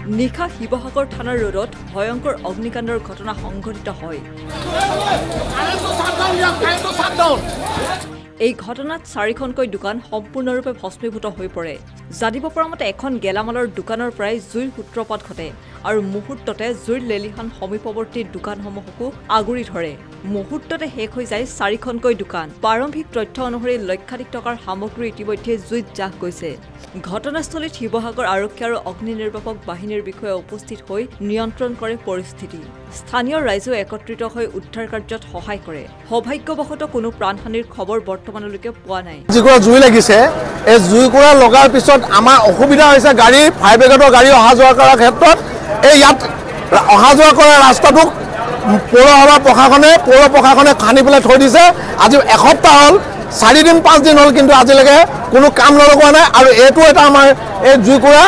নিশা শিৱসাগৰ থানাৰ ৰোডত ভয়ংকৰ অগ্নিকাণ্ডৰ ঘটনা সংঘটিত হয়। এই ঘটনাত 4খনকৈ দোকান সম্পূৰ্ণৰূপে ভস্মীভূত হৈ পৰে। জানিব পৰা মতে এখন গেলামালৰ দোকানৰ পৰাই জুইৰ সূত্ৰপাত ঘটে আৰু মুহূৰ্ততে জুইৰ লেলিহান সমীপৱৰ্তী দোকানসমূহকো আগুৰি ধৰে। মুহূৰ্ততে শেষ হৈ যায় 4খনকৈ দোকান। প্ৰাৰম্ভিক তথ্য অনুসৰি লক্ষাধিক টকাৰ সামগ্ৰী ইতিমধ্যে জুইত জাহ গৈছে। ঘটনাস্থলীত শিৱসাগৰ আৰক্ষী আৰু অগ্নি নিৰ্বাপক বাহিনীৰ বিষয়ে উপস্থিত হৈ নিয়ন্ত্ৰণ কৰে পৰিস্থিতি। স্থানীয় ৰাইজেও একত্ৰিত হৈ উদ্ধাৰ কাৰ্যত সহায় কৰে। সৌভাগ্যবশতঃ কোনো প্ৰাণহানিৰ খবৰ বৰ্তমানলৈকে পোৱা নাই। যিকোৰা জুই লাগিছে, এই জুইকোৰা লগাৰ পিছত আমাৰ অসুবিধা হৈছে গাড়ী ফায়াৰ ব্ৰিগেডৰ গাড়ী অহা যোৱা কৰাৰ ক্ষেত্ৰত। এই ইয়াত অহা যোৱা কৰা ৰাস্তাটোক পৌৰ প্ৰশাসনে খান্দি পেলাই থৈ দিছে। আজি এসপ্তাহ হ'ল, 4 দিন 5 দিন হ'ল, কিন্তু আজিলৈকে কোনো কাম নলগোৱা নাই। আৰু এইটো এটা আমাৰ এই জুইকোৰা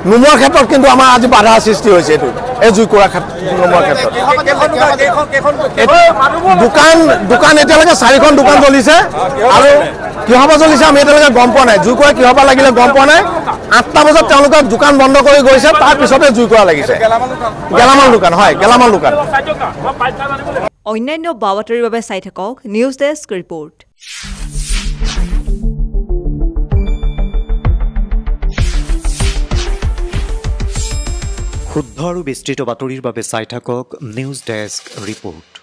নুমোৱাৰ ক্ষেত্ৰত কিন্তু আমাৰ আজি বাধাৰ সৃষ্টি হৈছে। এইটো এই জুইকোৰা নুমোৱাৰ ক্ষেত্ৰত দোকান এতিয়ালৈকে 4খন দোকান জ্বলিছে আৰু কিহৰ পৰা জ্বলিছে আমি এতিয়ালৈকে গম পোৱা নাই। জুইকোৰা কিহৰ পৰা লাগিলে গম পোৱা নাই। 8টা বজাত তেওঁলোকে দোকান বন্ধ কৰি গৈছে, তাৰ পিছতে জুইকোৰা লাগিছে। গেলামাল দোকান, হয়, গেলামাল দোকান। অন্যান্য বাতৰিৰ বাবে চাই থাকক নিউজ ডেস্ক ৰিপৰ্ট। শুদ্ধ আৰু বিস্তৃত বাতৰিৰ বাবে চাই থাকক নিউজ ডেস্ক ৰিপৰ্ট।